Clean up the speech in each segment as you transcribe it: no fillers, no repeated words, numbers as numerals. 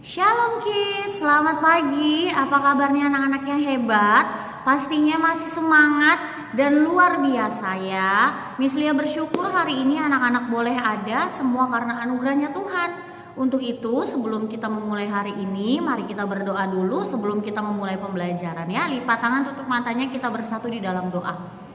Shalom kids, selamat pagi. Apa kabarnya anak-anak yang hebat? Pastinya masih semangat dan luar biasa ya. Miss Lia bersyukur hari ini anak-anak boleh ada semua karena anugerahnya Tuhan. Untuk itu sebelum kita memulai hari ini, mari kita berdoa dulu sebelum kita memulai pembelajaran ya. Lipat tangan, tutup matanya, kita bersatu di dalam doa.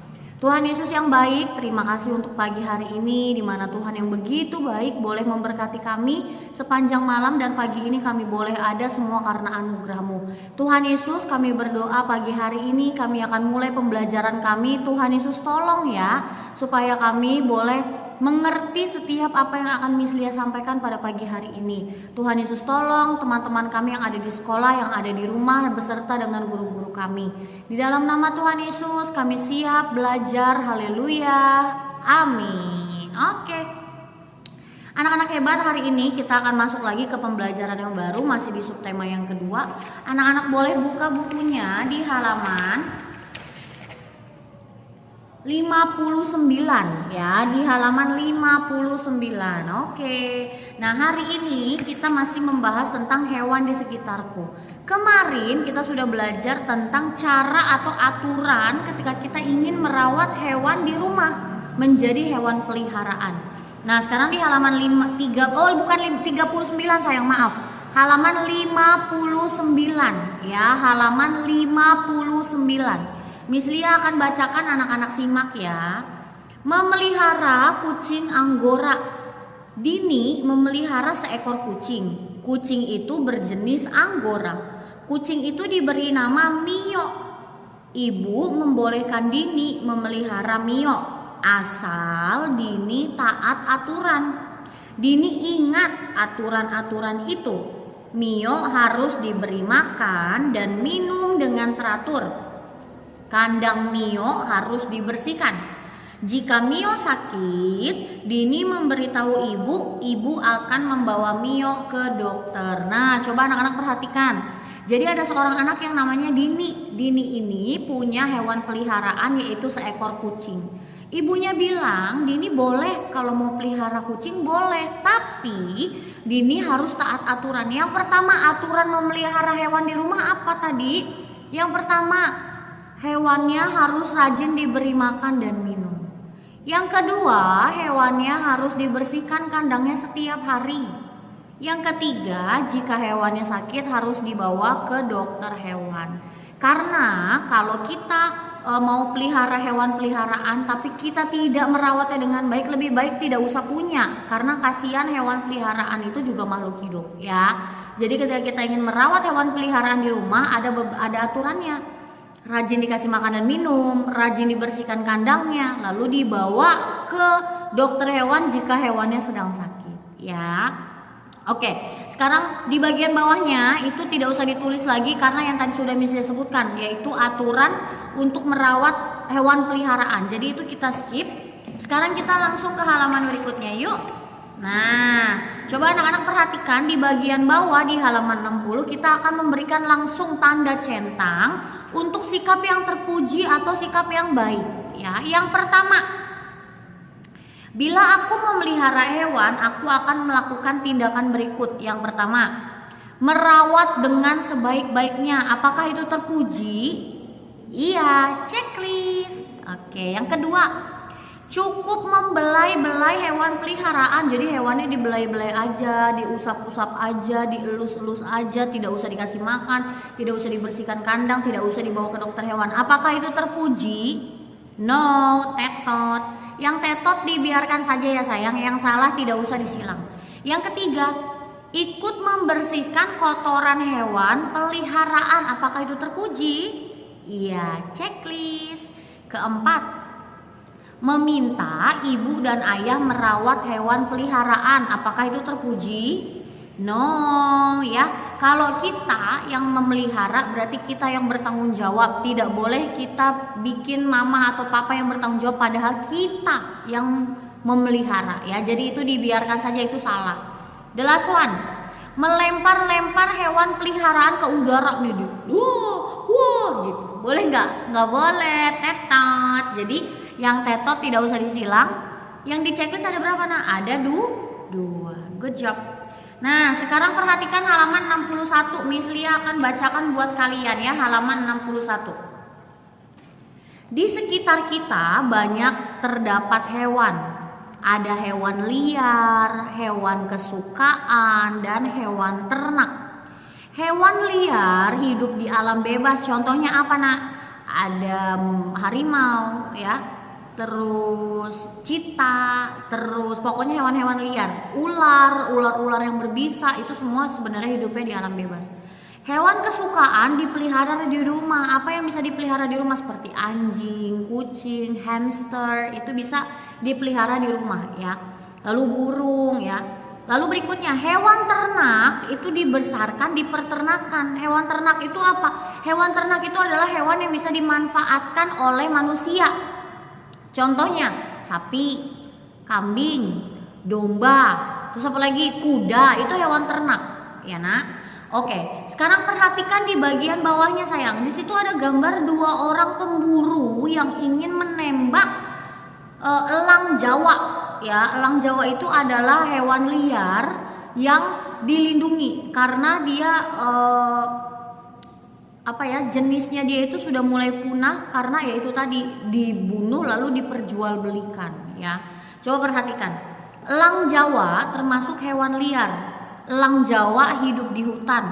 Tuhan Yesus yang baik, terima kasih untuk pagi hari ini di mana Tuhan yang begitu baik boleh memberkati kami sepanjang malam dan pagi ini kami boleh ada semua karena anugerah-Mu. Tuhan Yesus, kami berdoa pagi hari ini kami akan mulai pembelajaran kami. Tuhan Yesus tolong ya supaya kami boleh mengerti setiap apa yang akan Miss Lia sampaikan pada pagi hari ini. Tuhan Yesus tolong teman-teman kami yang ada di sekolah, yang ada di rumah beserta dengan guru-guru kami. Di dalam nama Tuhan Yesus kami siap belajar. Haleluya. Amin. Oke. Anak-anak hebat, hari ini kita akan masuk lagi ke pembelajaran yang baru, masih di subtema yang kedua. Anak-anak boleh buka bukunya di halaman 59 ya, di halaman 59. Oke. Nah, hari ini kita masih membahas tentang hewan di sekitarku. Kemarin kita sudah belajar tentang cara atau aturan ketika kita ingin merawat hewan di rumah menjadi hewan peliharaan. Nah, sekarang di halaman 39 sayang, maaf. Halaman 59 ya, halaman 59. Miss Lia akan bacakan, anak-anak simak ya. Memelihara kucing Anggora. Dini memelihara seekor kucing. Kucing itu berjenis Anggora. Kucing itu diberi nama Mio. Ibu membolehkan Dini memelihara Mio asal Dini taat aturan. Dini ingat aturan-aturan itu. Mio harus diberi makan dan minum dengan teratur. Kandang Mio harus dibersihkan. Jika Mio sakit, Dini memberitahu ibu akan membawa Mio ke dokter. Nah, coba anak-anak perhatikan. Jadi ada seorang anak yang namanya Dini. Dini ini punya hewan peliharaan yaitu seekor kucing. Ibunya bilang, Dini boleh kalau mau pelihara kucing boleh, tapi Dini harus taat aturan. Yang pertama, aturan memelihara hewan di rumah apa tadi? Yang pertama, hewannya harus rajin diberi makan dan minum. Yang kedua, hewannya harus dibersihkan kandangnya setiap hari. Yang ketiga, jika hewannya sakit harus dibawa ke dokter hewan. Karena kalau kita mau pelihara hewan peliharaan tapi kita tidak merawatnya dengan baik, lebih baik tidak usah punya. Karena kasihan hewan peliharaan itu juga makhluk hidup ya. Jadi ketika kita ingin merawat hewan peliharaan di rumah ada aturannya. Rajin dikasih makan dan minum, rajin dibersihkan kandangnya, lalu dibawa ke dokter hewan jika hewannya sedang sakit ya. Oke, sekarang di bagian bawahnya itu tidak usah ditulis lagi karena yang tadi sudah Miss Lia sebutkan, yaitu aturan untuk merawat hewan peliharaan. Jadi itu kita skip. Sekarang kita langsung ke halaman berikutnya yuk. Nah, coba anak-anak perhatikan di bagian bawah di halaman 60 kita akan memberikan langsung tanda centang untuk sikap yang terpuji atau sikap yang baik ya. Yang pertama, bila aku memelihara hewan, aku akan melakukan tindakan berikut. Yang pertama, merawat dengan sebaik-baiknya. Apakah itu terpuji? Iya, checklist. Oke, yang kedua, cukup membelai-belai hewan peliharaan. Jadi hewannya dibelai-belai aja, diusap-usap aja, dielus-elus aja, tidak usah dikasih makan, tidak usah dibersihkan kandang, tidak usah dibawa ke dokter hewan. Apakah itu terpuji? No, tetot. Yang tetot dibiarkan saja ya sayang, yang salah tidak usah disilang. Yang ketiga, ikut membersihkan kotoran hewan peliharaan. Apakah itu terpuji? Iya, checklist. Keempat, meminta ibu dan ayah merawat hewan peliharaan. Apakah itu terpuji? No ya. Kalau kita yang memelihara berarti kita yang bertanggung jawab. Tidak boleh kita bikin mama atau papa yang bertanggung jawab padahal kita yang memelihara ya. Jadi itu dibiarkan saja, itu salah. The last one, melempar-lempar hewan peliharaan ke udara nih. Wah gitu. Boleh nggak? Nggak boleh, tetot. Jadi yang tetot tidak usah disilang. Yang di checklist ada berapa? Nah, ada dua. Good job. Nah, sekarang perhatikan halaman 61. Miss Lia akan bacakan buat kalian ya, halaman 61. Di sekitar kita banyak terdapat hewan. Ada hewan liar, hewan kesukaan, dan hewan ternak. Hewan liar hidup di alam bebas. Contohnya apa, Nak? Ada harimau ya, terus cita, terus pokoknya hewan-hewan liar, ular yang berbisa, itu semua sebenarnya hidupnya di alam bebas. Hewan kesukaan dipelihara di rumah. Apa yang bisa dipelihara di rumah? Seperti anjing, kucing, hamster, itu bisa dipelihara di rumah ya. Lalu burung ya. Lalu berikutnya, hewan ternak itu dibesarkan di peternakan. Hewan ternak itu apa? Hewan ternak itu adalah hewan yang bisa dimanfaatkan oleh manusia. Contohnya sapi, kambing, domba, terus apa lagi? Kuda, itu hewan ternak, ya Nak. Oke, sekarang perhatikan di bagian bawahnya sayang. Di situ ada gambar 2 orang pemburu yang ingin menembak elang Jawa. Ya, elang Jawa itu adalah hewan liar yang dilindungi karena dia jenisnya dia itu sudah mulai punah karena ya itu tadi dibunuh lalu diperjualbelikan ya. Coba perhatikan. Elang Jawa termasuk hewan liar. Elang Jawa hidup di hutan.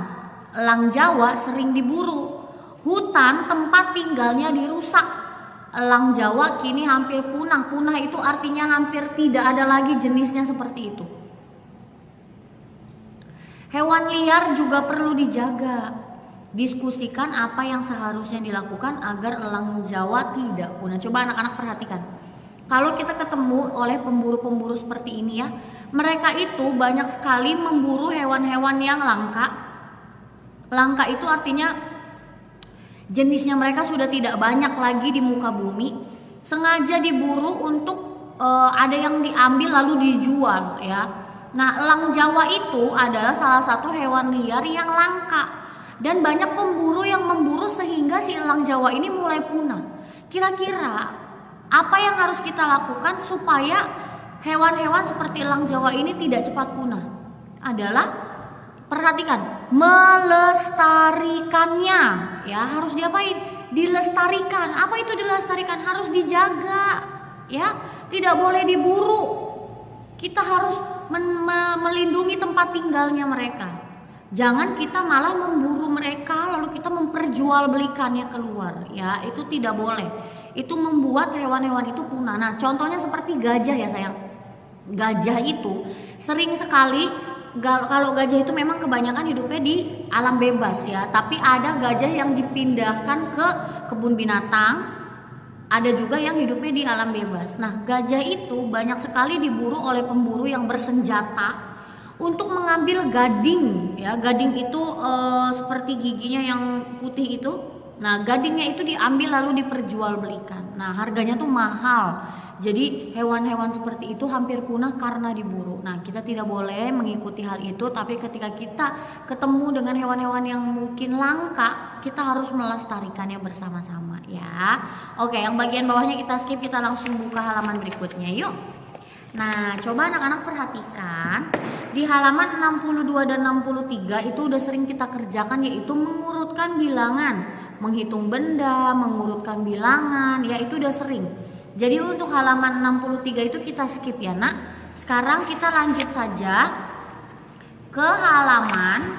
Elang Jawa sering diburu. Hutan tempat tinggalnya dirusak. Elang Jawa kini hampir punah. Punah itu artinya hampir tidak ada lagi jenisnya seperti itu. Hewan liar juga perlu dijaga. Diskusikan apa yang seharusnya dilakukan agar elang Jawa tidak punah. Coba anak-anak perhatikan. Kalau kita ketemu oleh pemburu-pemburu seperti ini ya, mereka itu banyak sekali memburu hewan-hewan yang langka. Langka itu artinya jenisnya mereka sudah tidak banyak lagi di muka bumi. Sengaja diburu untuk ada yang diambil lalu dijual ya. Nah, elang Jawa itu adalah salah satu hewan liar yang langka. Dan banyak pemburu yang memburu sehingga si elang Jawa ini mulai punah. Kira-kira apa yang harus kita lakukan supaya hewan-hewan seperti elang Jawa ini tidak cepat punah? Adalah perhatikan, melestarikannya ya. Harus diapain? Dilestarikan. Apa itu dilestarikan? Harus dijaga ya. Tidak boleh diburu. Kita harus melindungi tempat tinggalnya mereka. Jangan kita malah memburu mereka lalu kita memperjualbelikannya keluar ya. Itu tidak boleh. Itu membuat hewan-hewan itu punah. Nah, contohnya seperti gajah ya sayang. Gajah itu sering sekali, kalau gajah itu memang kebanyakan hidupnya di alam bebas ya. Tapi ada gajah yang dipindahkan ke kebun binatang, ada juga yang hidupnya di alam bebas. Nah, gajah itu banyak sekali diburu oleh pemburu yang bersenjata untuk mengambil gading ya. Gading itu seperti giginya yang putih itu. Nah, gadingnya itu diambil lalu diperjualbelikan. Nah, harganya tuh mahal. Jadi hewan-hewan seperti itu hampir punah karena diburu. Nah, kita tidak boleh mengikuti hal itu. Tapi ketika kita ketemu dengan hewan-hewan yang mungkin langka, kita harus melestarikannya bersama-sama ya. Oke, yang bagian bawahnya kita skip, kita langsung buka halaman berikutnya yuk. Nah, coba anak-anak perhatikan di halaman 62 dan 63 itu udah sering kita kerjakan, yaitu mengurutkan bilangan, menghitung benda, mengurutkan bilangan, ya itu udah sering. Jadi untuk halaman 63 itu kita skip ya Nak. Sekarang kita lanjut saja ke halaman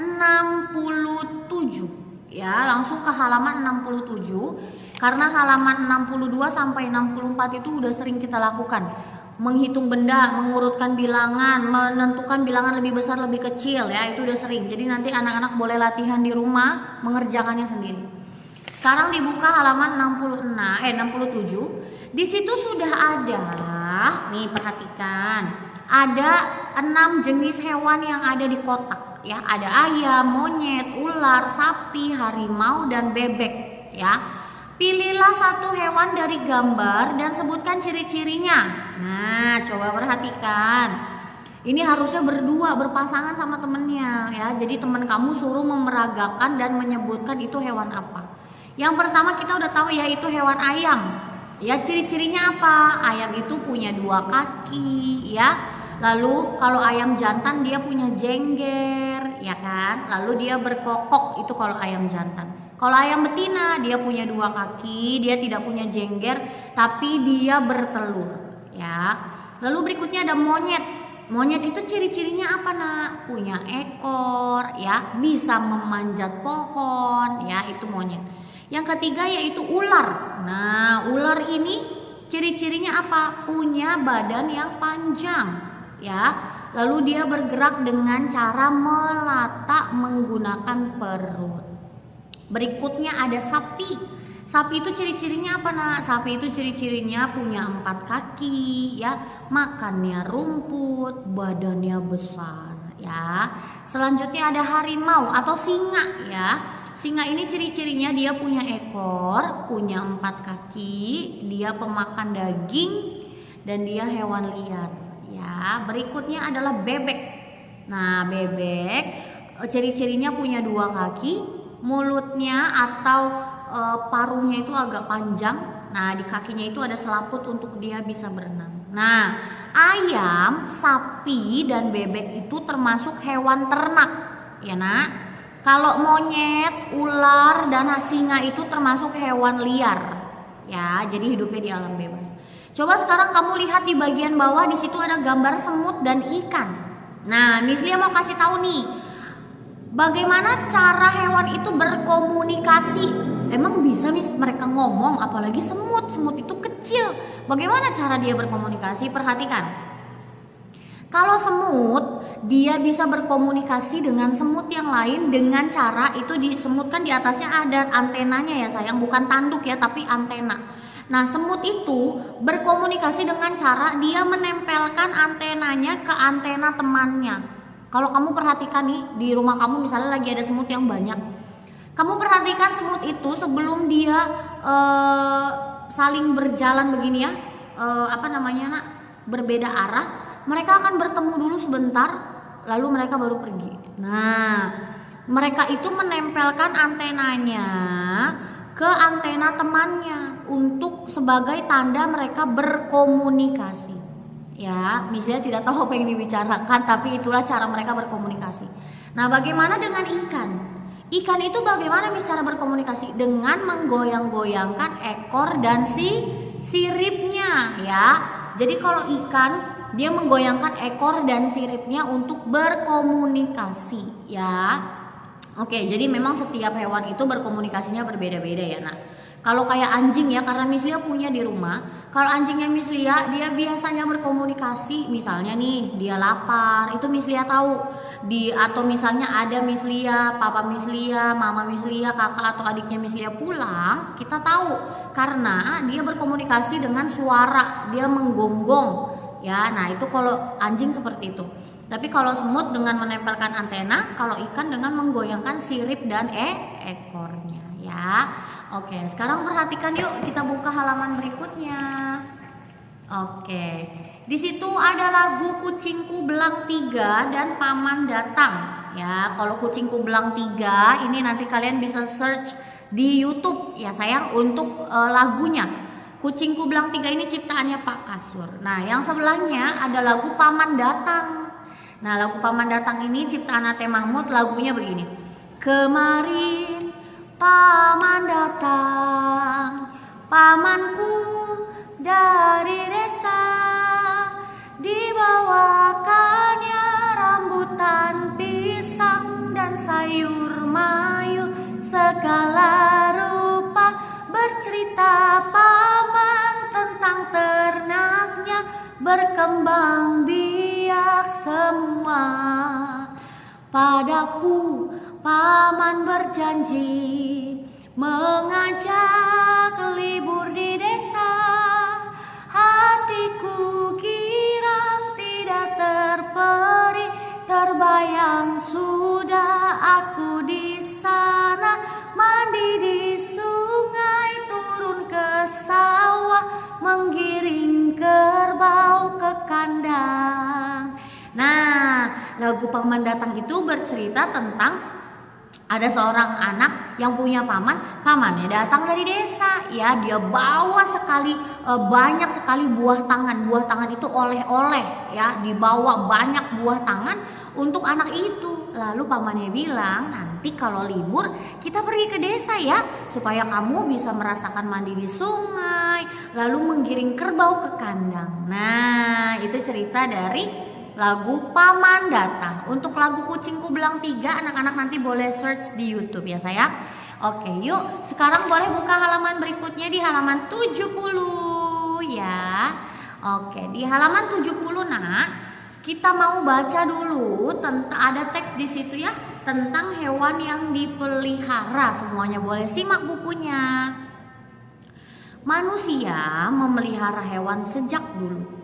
67 ya, langsung ke halaman 67 karena halaman 62 sampai 64 itu udah sering kita lakukan. Menghitung benda, mengurutkan bilangan, menentukan bilangan lebih besar lebih kecil ya, itu udah sering. Jadi nanti anak-anak boleh latihan di rumah mengerjakannya sendiri. Sekarang dibuka halaman 67. Di situ sudah ada, nih perhatikan, ada 6 jenis hewan yang ada di kotak ya. Ada ayam, monyet, ular, sapi, harimau, dan bebek ya. Pilihlah satu hewan dari gambar dan sebutkan ciri-cirinya. Nah, coba perhatikan. Ini harusnya berdua, berpasangan sama temennya ya. Jadi teman kamu suruh memeragakan dan menyebutkan itu hewan apa. Yang pertama kita udah tahu yaitu hewan ayam. Ya, ciri-cirinya apa? Ayam itu punya 2 kaki ya. Lalu kalau ayam jantan dia punya jengger, ya kan? Lalu dia berkokok, itu kalau ayam jantan. Kalau ayam betina dia punya 2 kaki, dia tidak punya jengger, tapi dia bertelur, ya. Lalu berikutnya ada monyet. Monyet itu ciri-cirinya apa nak? Punya ekor, ya, bisa memanjat pohon, ya, itu monyet. Yang ketiga yaitu ular. Nah, ular ini ciri-cirinya apa? Punya badan yang panjang, ya. Lalu dia bergerak dengan cara melata menggunakan perut. Berikutnya ada sapi. Sapi itu ciri-cirinya apa nak? Sapi itu ciri-cirinya punya 4 kaki, ya, makannya rumput, badannya besar, ya. Selanjutnya ada harimau atau singa, ya. Singa ini ciri-cirinya dia punya ekor, punya 4 kaki, dia pemakan daging, dan dia hewan liar, ya. Berikutnya adalah bebek. Nah, bebek ciri-cirinya punya 2 kaki, mulutnya atau paruhnya itu agak panjang. Nah, di kakinya itu ada selaput untuk dia bisa berenang. Nah, ayam, sapi, dan bebek itu termasuk hewan ternak, ya nak. Kalau monyet, ular, dan singa itu termasuk hewan liar, ya. Jadi hidupnya di alam bebas. Coba sekarang kamu lihat di bagian bawah, di situ ada gambar semut dan ikan. Nah, Miss Lia mau kasih tahu nih, bagaimana cara hewan itu berkomunikasi. Emang bisa mereka ngomong, apalagi semut. Semut itu kecil. Bagaimana cara dia berkomunikasi? Perhatikan. Kalau semut, dia bisa berkomunikasi dengan semut yang lain dengan cara itu, di semut kan di atasnya ada antenanya ya sayang, bukan tanduk ya, tapi antena. Nah, semut itu berkomunikasi dengan cara dia menempelkan antenanya ke antena temannya. Kalau kamu perhatikan nih, di rumah kamu misalnya lagi ada semut yang banyak. Kamu perhatikan semut itu sebelum dia saling berjalan begini ya, berbeda arah. Mereka akan bertemu dulu sebentar, lalu mereka baru pergi. Nah, mereka itu menempelkan antenanya ke antena temannya untuk sebagai tanda mereka berkomunikasi. Ya, misalnya tidak tahu apa yang dibicarakan, tapi itulah cara mereka berkomunikasi. Nah, bagaimana dengan ikan? Ikan itu bagaimana cara berkomunikasi? Dengan menggoyang-goyangkan ekor dan siripnya, ya. Jadi kalau ikan dia menggoyangkan ekor dan siripnya untuk berkomunikasi, ya. Oke, jadi memang setiap hewan itu berkomunikasinya berbeda-beda ya nak. Kalau kayak anjing ya, karena Miss Lia punya di rumah. Kalau anjingnya Miss Lia, dia biasanya berkomunikasi. Misalnya nih, dia lapar, itu Miss Lia tahu. Atau misalnya ada Miss Lia, papa Miss Lia, mama Miss Lia, kakak atau adiknya Miss Lia pulang, kita tahu karena dia berkomunikasi dengan suara, dia menggonggong. Ya, nah itu kalau anjing seperti itu. Tapi kalau semut dengan menempelkan antena, kalau ikan dengan menggoyangkan sirip dan ekornya, ya. Oke, sekarang perhatikan yuk, kita buka halaman berikutnya. Oke, di situ ada lagu Kucingku Belang 3 dan Paman Datang. Ya, kalau Kucingku Belang 3 ini nanti kalian bisa search di YouTube ya sayang untuk lagunya. Kucingku Belang 3 ini ciptaannya Pak Kasur. Nah, yang sebelahnya ada lagu Paman Datang. Nah, lagu Paman Datang ini ciptaan Ate Mahmud, lagunya begini. Kemarin Paman datang, pamanku dari desa, dibawakannya rambutan pisang dan sayur mayur segala rupa, bercerita paman tentang ternaknya, berkembang biak semua. Padaku paman berjanji mengajak libur di desa, hatiku girang tidak terperi, terbayang sudah aku di sana, mandi di sungai, turun ke sawah, menggiring kerbau ke kandang. Nah, lagu Paman Datang itu bercerita tentang Ada seorang anak yang punya pamannya datang dari desa, ya dia bawa banyak sekali buah tangan. Buah tangan itu oleh-oleh, ya dibawa banyak buah tangan untuk anak itu. Lalu pamannya bilang, nanti kalau libur kita pergi ke desa ya, supaya kamu bisa merasakan mandi di sungai, lalu menggiring kerbau ke kandang. Nah, itu cerita dari lagu Paman Datang. Untuk lagu Kucingku Belang 3, anak-anak nanti boleh search di YouTube ya sayang. Oke, yuk sekarang boleh buka halaman berikutnya di halaman 70 ya. Oke, di halaman 70 nak, kita mau baca dulu tentang, ada teks di situ ya, tentang hewan yang dipelihara. Semuanya boleh simak bukunya. Manusia memelihara hewan sejak dulu.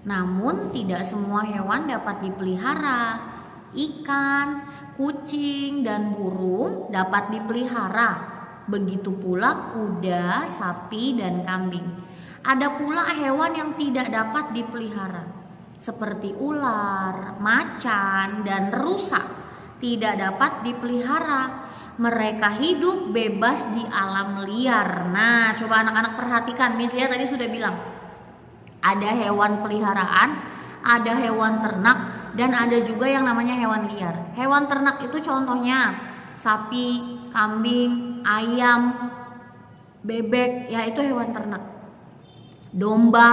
Namun tidak semua hewan dapat dipelihara. Ikan, kucing, dan burung dapat dipelihara. Begitu pula kuda, sapi, dan kambing. Ada pula hewan yang tidak dapat dipelihara, seperti ular, macan, dan rusa. Tidak dapat dipelihara. Mereka hidup bebas di alam liar. Nah, coba anak-anak perhatikan. Miss Lia tadi sudah bilang, ada hewan peliharaan, ada hewan ternak, dan ada juga yang namanya hewan liar. Hewan ternak itu contohnya sapi, kambing, ayam, bebek, ya itu hewan ternak. Domba.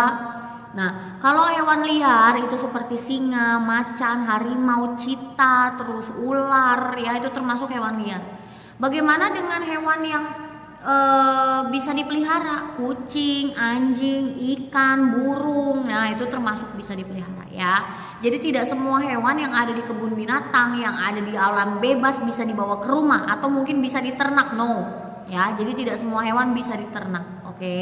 Nah, kalau hewan liar itu seperti singa, macan, harimau, cita, terus ular, ya itu termasuk hewan liar. Bagaimana dengan hewan yang bisa dipelihara? Kucing, anjing, ikan, burung, nah itu termasuk bisa dipelihara ya. Jadi tidak semua hewan yang ada di kebun binatang, yang ada di alam bebas bisa dibawa ke rumah atau mungkin bisa diternak, no ya. Jadi tidak semua hewan bisa diternak, oke.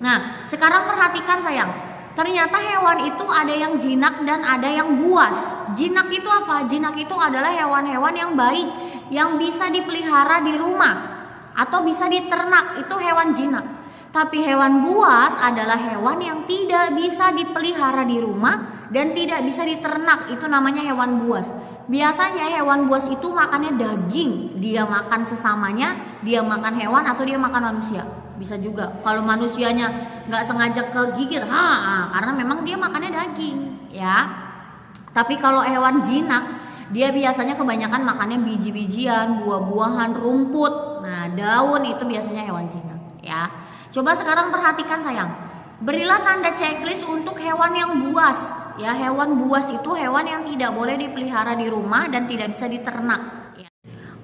Nah sekarang perhatikan sayang, ternyata hewan itu ada yang jinak dan ada yang buas. Jinak itu apa? Jinak itu adalah hewan-hewan yang baik, yang bisa dipelihara di rumah atau bisa diternak, itu hewan jinak. Tapi hewan buas adalah hewan yang tidak bisa dipelihara di rumah dan tidak bisa diternak, itu namanya hewan buas. Biasanya hewan buas itu makannya daging, dia makan sesamanya, dia makan hewan atau dia makan manusia. Bisa juga kalau manusianya nggak sengaja kegigit, karena memang dia makannya daging ya. Tapi kalau hewan jinak, dia biasanya kebanyakan makannya biji-bijian, buah-buahan, rumput. Nah, daun itu biasanya hewan jinak ya. Coba sekarang perhatikan sayang. Berilah tanda checklist untuk hewan yang buas. Ya, hewan buas itu hewan yang tidak boleh dipelihara di rumah dan tidak bisa diternak. Ya.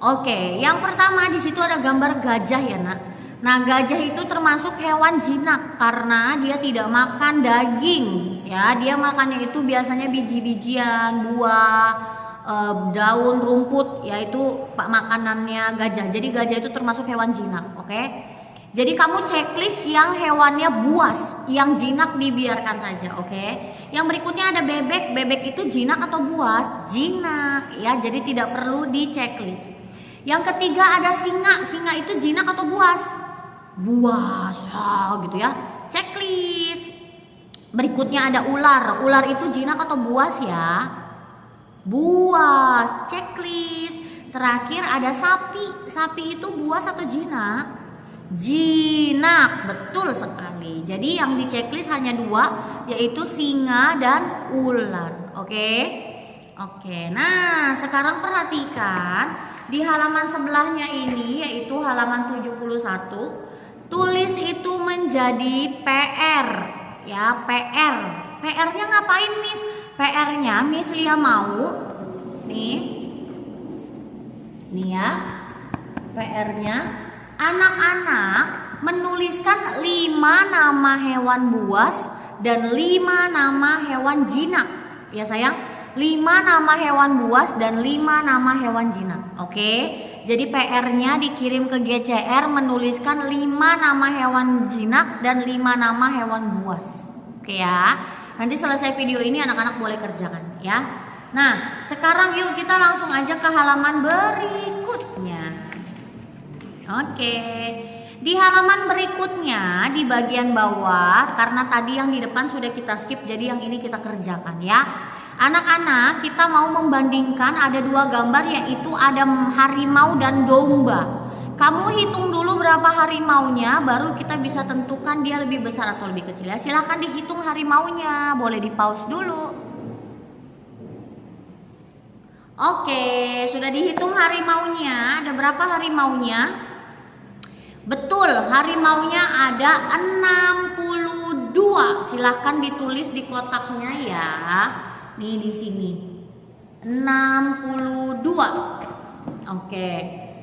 Oke, yang pertama di situ ada gambar gajah ya nak. Nah, gajah itu termasuk hewan jinak karena dia tidak makan daging. Ya, dia makannya itu biasanya biji-bijian, buah, daun, rumput, yaitu makanannya gajah. Jadi gajah itu termasuk hewan jinak, oke? Jadi kamu checklist yang hewannya buas, yang jinak dibiarkan saja, oke? Yang berikutnya ada bebek. Bebek itu jinak atau buas? Jinak, ya. Jadi tidak perlu di checklist. Yang ketiga ada singa. Singa itu jinak atau buas? Buas, gitu ya. Checklist. Berikutnya ada ular. Ular itu jinak atau buas ya? Buas, checklist. Terakhir ada sapi. Sapi itu buas atau jinak? Jinak, betul sekali. Jadi yang di checklist hanya dua, yaitu singa dan ular. Oke, nah sekarang perhatikan di halaman sebelahnya ini, yaitu halaman 71. Tulis itu menjadi PR, ya PR. PR-nya ngapain Miss? PR-nya Miss Lia mau nih ya, PR-nya anak-anak menuliskan 5 nama hewan buas dan 5 nama hewan jinak. Ya sayang, 5 nama hewan buas dan 5 nama hewan jinak. Oke, jadi PR-nya dikirim ke GCR menuliskan 5 nama hewan jinak dan 5 nama hewan buas. Oke ya. Nanti selesai video ini anak-anak boleh kerjakan ya. Nah, sekarang yuk kita langsung aja ke halaman berikutnya. Oke. Di halaman berikutnya di bagian bawah, karena tadi yang di depan sudah kita skip, jadi yang ini kita kerjakan ya. Anak-anak, kita mau membandingkan ada dua gambar, yaitu ada harimau dan domba. Kamu hitung dulu berapa harimaunya, baru kita bisa tentukan dia lebih besar atau lebih kecil ya. Silahkan dihitung harimaunya, boleh di pause dulu. Oke, sudah dihitung harimaunya. Ada berapa harimaunya? Betul, harimaunya ada 62. Silahkan ditulis di kotaknya ya. Nih di sini 62. Oke,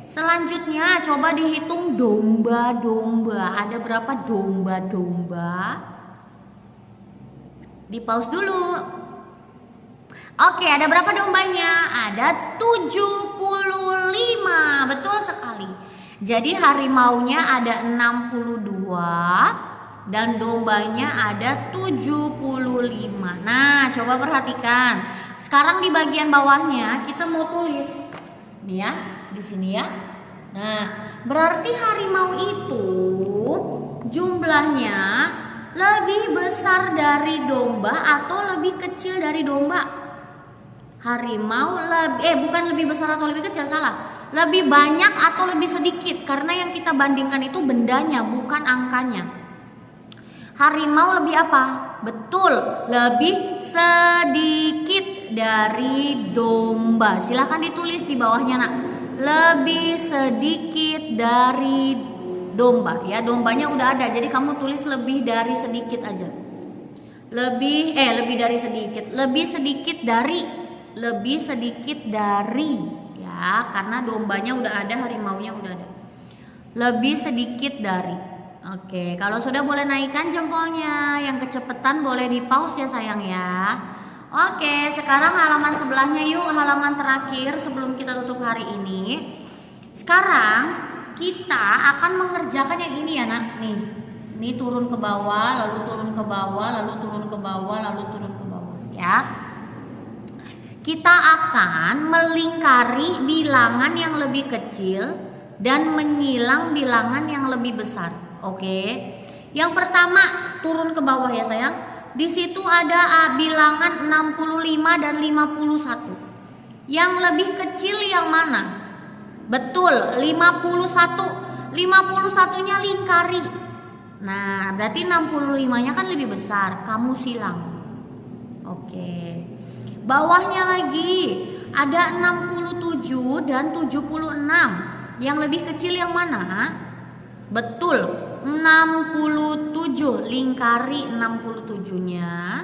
selanjutnya coba dihitung domba-domba. Ada berapa domba-domba? Di pause dulu. Oke, ada berapa dombanya? Ada 75. Betul sekali. Jadi harimaunya ada 62 dan dombanya ada 75. Nah, coba perhatikan. Sekarang di bagian bawahnya kita mau tulis. Nih ya, di sini ya. Nah, berarti harimau itu jumlahnya lebih besar dari domba atau lebih kecil dari domba? Harimau bukan lebih besar atau lebih kecil, salah. Lebih banyak atau lebih sedikit, karena yang kita bandingkan itu bendanya, bukan angkanya. Harimau lebih apa? Betul, lebih sedikit dari domba. Silahkan ditulis di bawahnya nak. Lebih sedikit dari domba ya. Dombanya udah ada, jadi kamu tulis lebih dari sedikit aja. Lebih dari sedikit. Lebih sedikit dari ya, karena dombanya udah ada, harimaunya udah ada. Lebih sedikit dari. Oke, kalau sudah boleh naikkan jempolnya. Yang kecepatan boleh di pause ya sayang ya. Oke, sekarang halaman sebelahnya yuk, halaman terakhir sebelum kita tutup hari ini. Sekarang kita akan mengerjakan yang ini ya nak. Nih, ini turun ke bawah, lalu turun ke bawah, lalu turun ke bawah, lalu turun ke bawah ya. Kita akan melingkari bilangan yang lebih kecil dan menyilang bilangan yang lebih besar. Oke. Yang pertama turun ke bawah ya sayang. Di situ ada bilangan 65 dan 51. Yang lebih kecil yang mana? Betul, 51. 51-nya lingkari. Nah, berarti 65-nya kan lebih besar. Kamu silang. Oke. Bawahnya lagi ada 67 dan 76. Yang lebih kecil yang mana? Betul, 67. Lingkari 67-nya,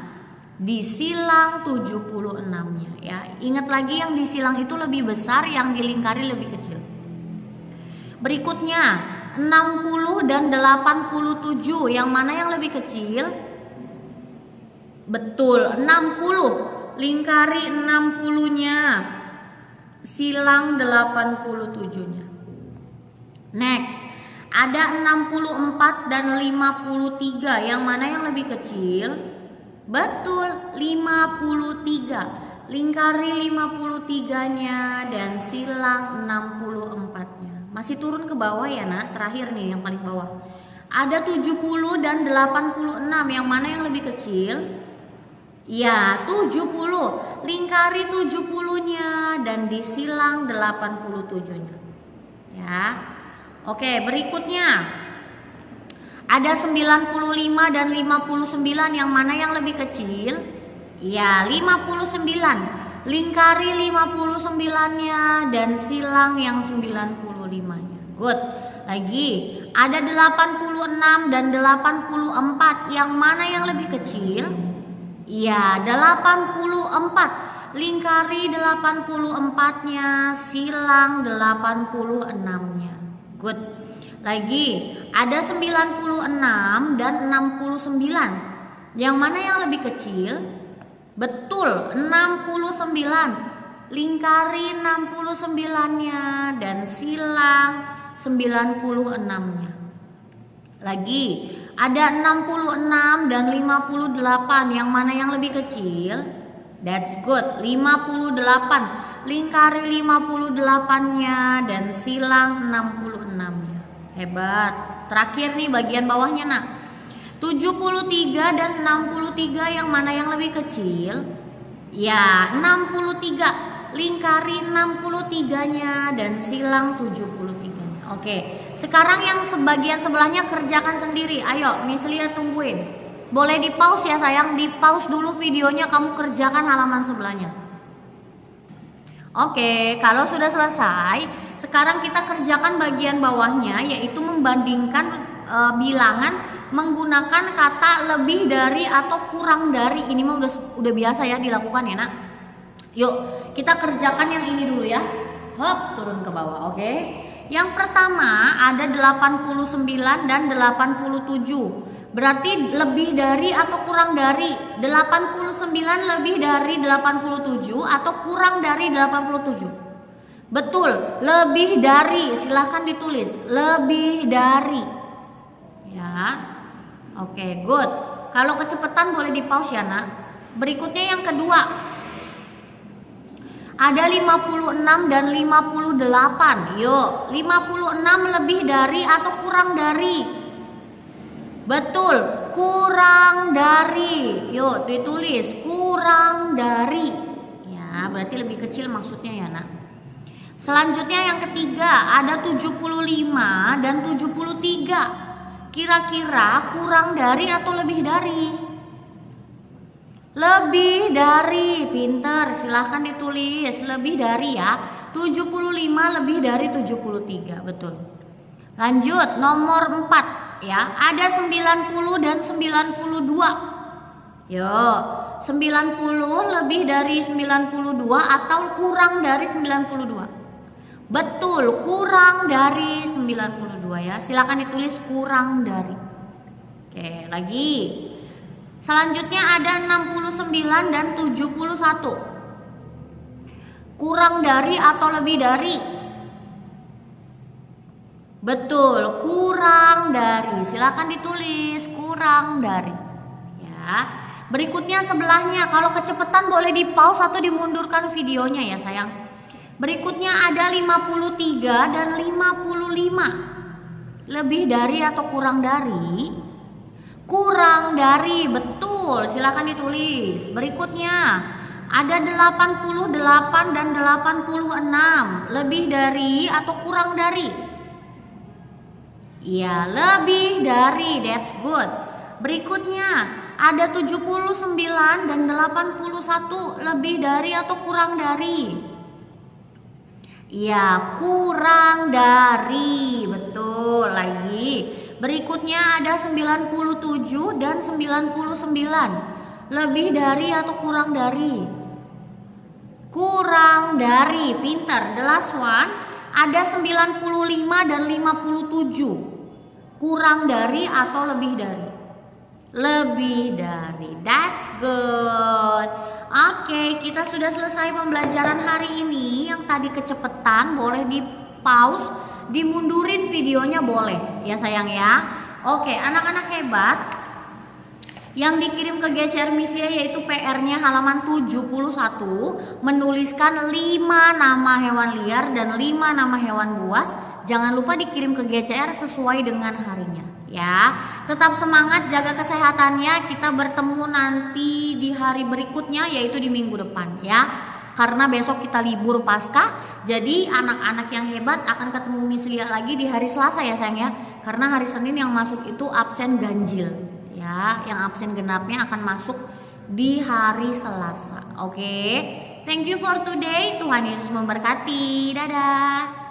disilang 76-nya ya. Ingat lagi yang disilang itu lebih besar, yang dilingkari lebih kecil. Berikutnya 60 dan 87. Yang mana yang lebih kecil? Betul, 60. Lingkari 60-nya, silang 87-nya. Next, ada 64 dan 53. Yang mana yang lebih kecil? Betul, 53. Lingkari 53-nya dan silang 64-nya. Masih turun ke bawah ya nak, terakhir nih yang paling bawah. Ada 70 dan 86. Yang mana yang lebih kecil? Ya, 70. Lingkari 70-nya dan disilang 87-nya. Ya. Oke, berikutnya. Ada 95 dan 59. Yang mana yang lebih kecil? Ya, 59. Lingkari 59-nya dan silang yang 95-nya. Good. Lagi, ada 86 dan 84. Yang mana yang lebih kecil? Ya, 84. Lingkari 84-nya, silang 86-nya. Good. Lagi, ada 96 dan 69. Yang mana yang lebih kecil? Betul, 69. Lingkari 69-nya dan silang 96-nya. Lagi, ada 66 dan 58. Yang mana yang lebih kecil? That's good, 58. Lingkari 58-nya dan silang 66-nya. Hebat. Terakhir nih bagian bawahnya nak. 73 dan 63. Yang mana yang lebih kecil? Ya, 63. Lingkari 63-nya dan silang 73-nya. Oke, sekarang yang sebagian sebelahnya kerjakan sendiri. Ayo, Miss Lia tungguin. Boleh di pause ya sayang, di pause dulu videonya, kamu kerjakan halaman sebelahnya. Oke, kalau sudah selesai, sekarang kita kerjakan bagian bawahnya, yaitu membandingkan bilangan menggunakan kata lebih dari atau kurang dari. Ini mah udah biasa ya dilakukan ya nak. Yuk, kita kerjakan yang ini dulu ya. Hop, turun ke bawah, oke. Yang pertama ada 89 dan 87. Berarti lebih dari atau kurang dari. 89 lebih dari 87 atau kurang dari 87. Betul, lebih dari. Silahkan ditulis, lebih dari. Ya. Oke, good. Kalau kecepatan boleh di pause ya nak. Berikutnya yang kedua. Ada 56 dan 58. Yuk, 56 lebih dari atau kurang dari? Betul, kurang dari. Yuk, ditulis kurang dari. Ya, berarti lebih kecil maksudnya ya nak. Selanjutnya yang ketiga, ada 75 dan 73. Kira-kira kurang dari atau lebih dari? Lebih dari, pinter, silahkan ditulis lebih dari ya. 75 lebih dari 73, betul. Lanjut, nomor 4 ya. Ada 90 dan 92. Yo, 90 lebih dari 92 atau kurang dari 92. Betul, kurang dari 92 ya. Silahkan ditulis kurang dari. Oke, lagi. Selanjutnya ada 69 dan 71. Kurang dari atau lebih dari? Betul, kurang dari. Silakan ditulis kurang dari. Ya. Berikutnya sebelahnya, kalau kecepatan boleh di pause atau dimundurkan videonya ya sayang. Berikutnya ada 53 dan 55. Lebih dari atau kurang dari? Kurang dari, betul, silakan ditulis. Berikutnya ada 88 dan 86. Lebih dari atau kurang dari? Ya, lebih dari, that's good. Berikutnya ada 79 dan 81. Lebih dari atau kurang dari? Ya, kurang dari, betul. Lagi. Berikutnya ada 97 dan 99. Lebih dari atau kurang dari? Kurang dari, pinter. The last one, ada 95 dan 57. Kurang dari atau lebih dari? Lebih dari. That's good. Oke, kita sudah selesai pembelajaran hari ini. Yang tadi kecepatan boleh di pause, dimundurin videonya boleh ya sayang ya. Oke, anak-anak hebat, yang dikirim ke GCR Miss Lia yaitu PR-nya halaman 71, menuliskan 5 nama hewan liar dan 5 nama hewan buas. Jangan lupa dikirim ke GCR sesuai dengan harinya ya. Tetap semangat, jaga kesehatannya. Kita bertemu nanti di hari berikutnya yaitu di minggu depan ya. Karena besok kita libur Paskah, jadi anak-anak yang hebat akan ketemu Miss Lia lagi di hari Selasa ya sayang ya. Karena hari Senin yang masuk itu absen ganjil ya, yang absen genapnya akan masuk di hari Selasa. Oke, thank you for today. Tuhan Yesus memberkati. Dadah.